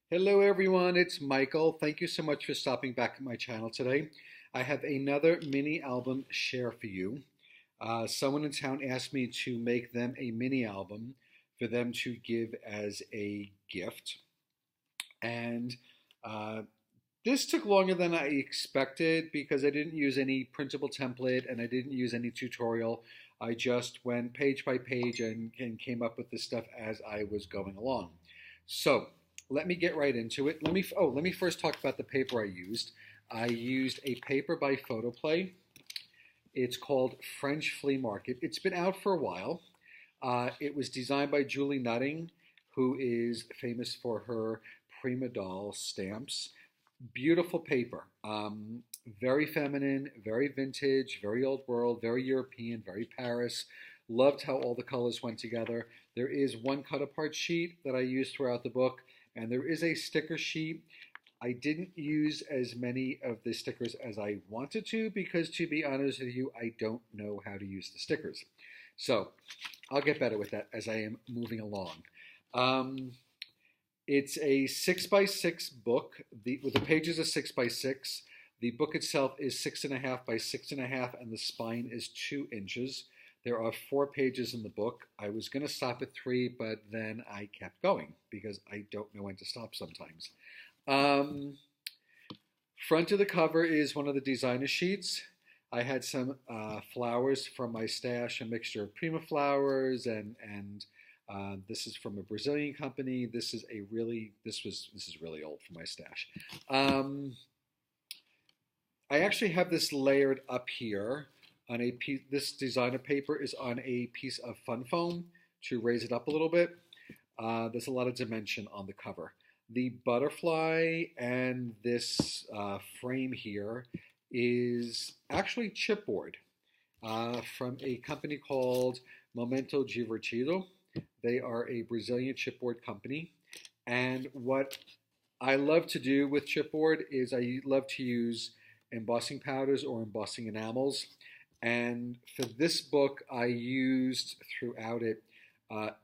Hello everyone, it's Michael. Thank you so much for stopping back at my channel today. I have another mini album share for you. Someone in town asked me to make them a mini album for them to give as a gift. And uh, this took longer than I expected because I didn't use any printable template and I didn't use any tutorial. I just went page by page and came up with this stuff as I was going along. So let me get right into it. Let me first talk about the paper I used. I used a paper by Photoplay. It's called French Flea Market. It's been out for a while. It was designed by Julie Nutting, who is famous for her Prima Doll stamps. Beautiful paper. Very feminine, very vintage, very old world, very European, very Paris. Loved how all the colors went together. There is one cut apart sheet that I used throughout the book, and there is a sticker sheet. I didn't use as many of the stickers as I wanted to because, to be honest with you, I don't know how to use the stickers. So I'll get better with that as I am moving along. Um, it's a 6x6 book. The pages are 6x6. The book itself is 6.5 by 6.5, and the spine is 2 inches. There are 4 pages in the book. I was going to stop at 3, but then I kept going because I don't know when to stop sometimes. Um, Front of the cover is one of the designer sheets. I had some flowers from my stash, a mixture of Prima flowers and this is from a Brazilian company. This is really old for my stash. I actually have this layered up here on a piece. This designer paper is on a piece of fun foam to raise it up a little bit. There's a lot of dimension on the cover. The butterfly and this frame here is actually chipboard from a company called Momento Divertido. They are a Brazilian chipboard company. And what I love to do with chipboard is I love to use embossing powders or embossing enamels. And for this book, I used throughout it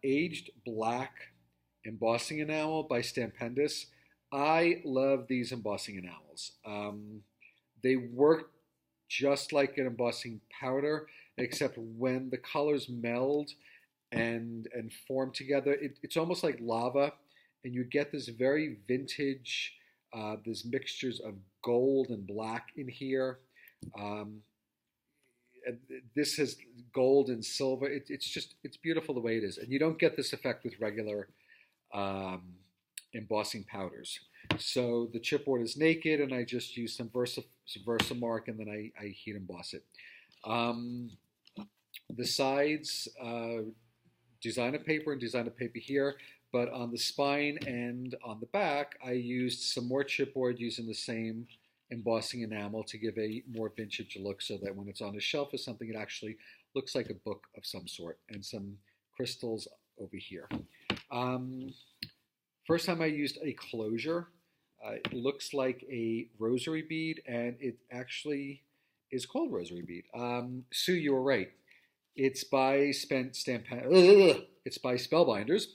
aged black embossing enamel by Stampendous. I love these embossing enamels. They work just like an embossing powder, except when the colors meld and form together, it's almost like lava, and you get this very vintage, there's mixtures of gold and black in here. Um, this has gold and silver. It's beautiful the way it is, and you don't get this effect with regular um, embossing powders. So the chipboard is naked, and I just use some Versamark, and then I heat emboss it. Um, the sides, designer paper and designer paper here, but on the spine and on the back, I used some more chipboard using the same embossing enamel to give a more vintage look so that when it's on a shelf or something, it actually looks like a book of some sort, and some crystals over here. Um, First time I used a closure. It looks like a rosary bead, and it actually is called rosary bead. Sue, you were right. It's by it's by Spellbinders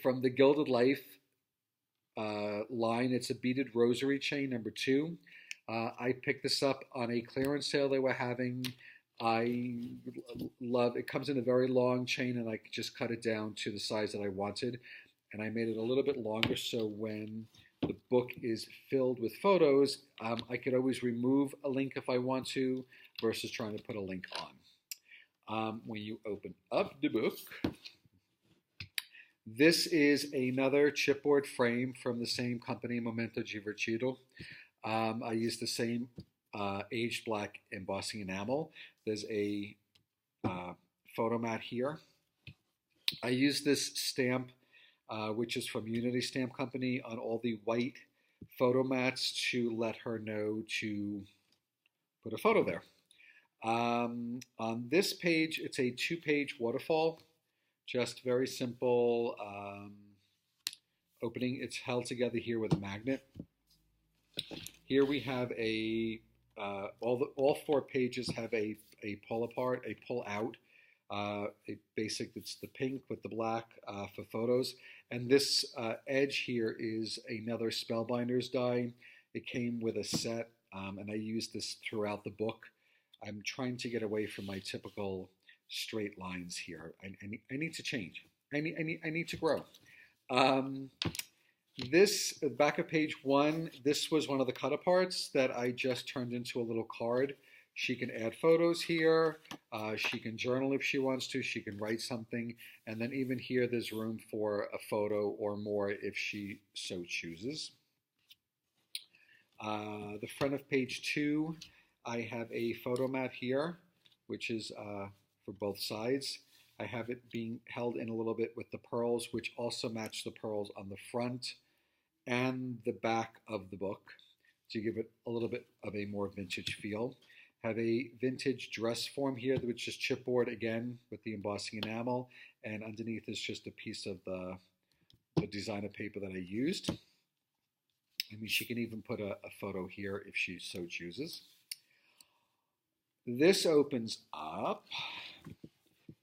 from the Gilded Life line. It's a beaded rosary chain number 2. I picked this up on a clearance sale they were having. I love it. Comes in a very long chain, and I could just cut it down to the size that I wanted. And I made it a little bit longer so when the book is filled with photos, I could always remove a link if I want to versus trying to put a link on. When you open up the book, this is another chipboard frame from the same company, Momento Divertido. I used the same aged black embossing enamel. There's a photo mat here. I used this stamp, which is from Unity Stamp Company, on all the white photo mats to let her know to put a photo there. On this page, it's a 2-page waterfall, just very simple opening. It's held together here with a magnet. Here we have all 4 pages have a pull apart, a pull out It's the pink with the black for photos. And this edge here is another Spellbinders die. It came with a set, and I used this throughout the book. I'm trying to get away from my typical straight lines here. I need to change. I need to grow. This back of page 1, this was one of the cut-aparts that I just turned into a little card. She can add photos here. She can journal if she wants to. She can write something. And then even here, there's room for a photo or more if she so chooses. The front of page 2, I have a photo mat here, which is for both sides. I have it being held in a little bit with the pearls, which also match the pearls on the front and the back of the book to give it a little bit of a more vintage feel. Have a vintage dress form here, which is chipboard again with the embossing enamel, and underneath is just a piece of the designer paper that I used. I mean, she can even put a photo here if she so chooses. This opens up,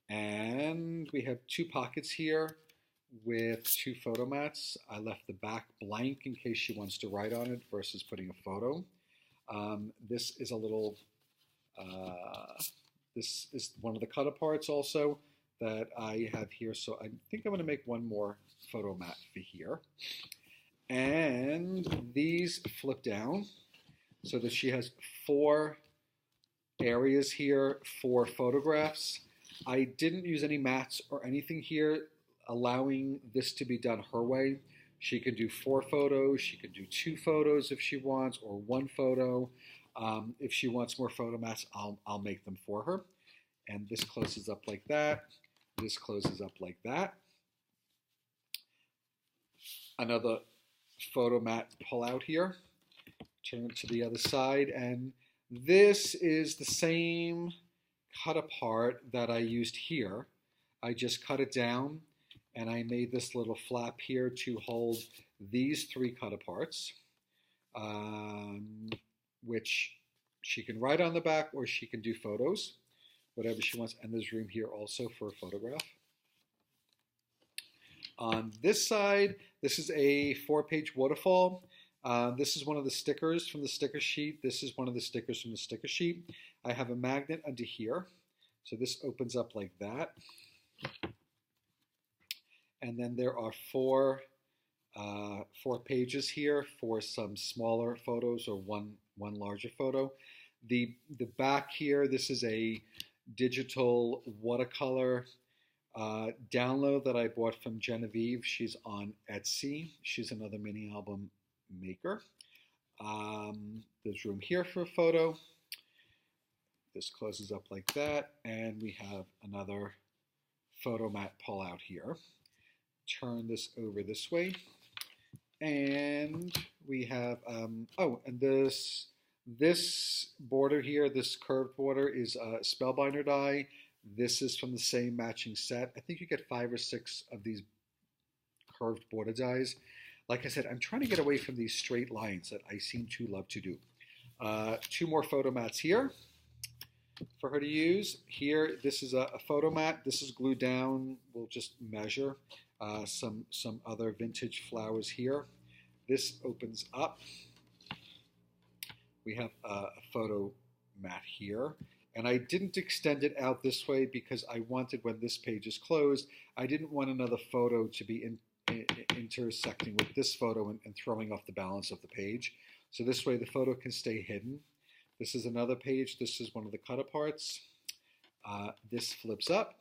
and we have 2 pockets here with 2 photo mats. I left the back blank in case she wants to write on it versus putting a photo. This is a little, this is one of the cut-aparts also that I have here. So I think I'm going to make one more photo mat for here. And these flip down so that she has 4 areas here for photographs. I didn't use any mats or anything here, allowing this to be done her way. She can do 4 photos, she can do 2 photos if she wants, or 1 photo. If she wants more photo mats, I'll make them for her. And this closes up like that. This closes up like that. Another photo mat pull out here. Turn it to the other side, and this is the same cut apart that I used here. I just cut it down, and I made this little flap here to hold these 3 cut aparts, which she can write on the back or she can do photos, whatever she wants. And there's room here also for a photograph. On this side, this is a 4-page waterfall. This is one of the stickers from the sticker sheet. This is one of the stickers from the sticker sheet. I have a magnet under here. So this opens up like that. And then there are 4 pages here for some smaller photos or one larger photo. The back here, this is a digital watercolor download that I bought from Genevieve. She's on Etsy. She's another mini album maker. There's room here for a photo. This closes up like that, and we have another photo mat pull out here. Turn this over this way, and we have oh, and this border here, this curved border, is a Spellbinder die. This is from the same matching set. I think you get 5 or 6 of these curved border dies. Like I said, I'm trying to get away from these straight lines that I seem to love to do. 2 more photo mats here for her to use. Here, this is a photo mat. This is glued down. We'll just measure some other vintage flowers here. This opens up. We have a photo mat here. And I didn't extend it out this way because I wanted, when this page is closed, I didn't want another photo to be intersecting with this photo and throwing off the balance of the page. So this way the photo can stay hidden. This is another page. This is one of the cut aparts. This flips up,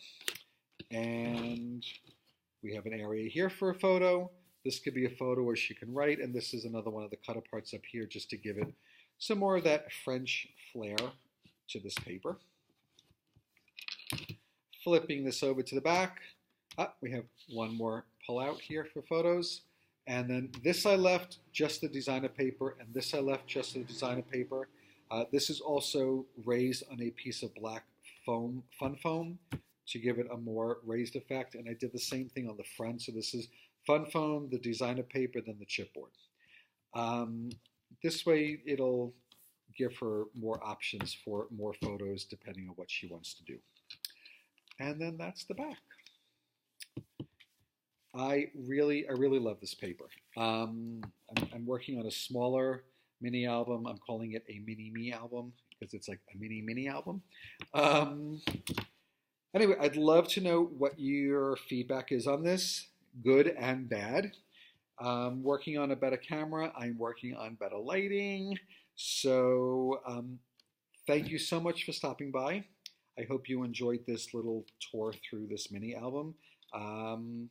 and we have an area here for a photo. This could be a photo where she can write, and this is another one of the cut aparts up here just to give it some more of that French flair to this paper. Flipping this over to the back, we have one more pull out here for photos. And then this I left just the designer paper, and this I left just the designer paper. This is also raised on a piece of black foam, fun foam, to give it a more raised effect. And I did the same thing on the front. So this is fun foam, the designer paper, then the chipboard. This way it'll give her more options for more photos depending on what she wants to do. And then that's the back. I really love this paper. I'm working on a smaller mini album. I'm calling it a mini me album because it's like a mini album. Um, anyway, I'd love to know what your feedback is on this, good and bad. I'm working on a better camera. I'm working on better lighting. So thank you so much for stopping by. I hope you enjoyed this little tour through this mini album. Um,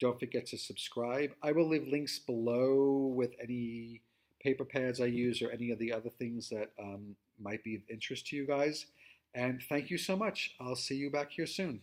don't forget to subscribe. I will leave links below with any paper pads I use or any of the other things that might be of interest to you guys. And thank you so much. I'll see you back here soon.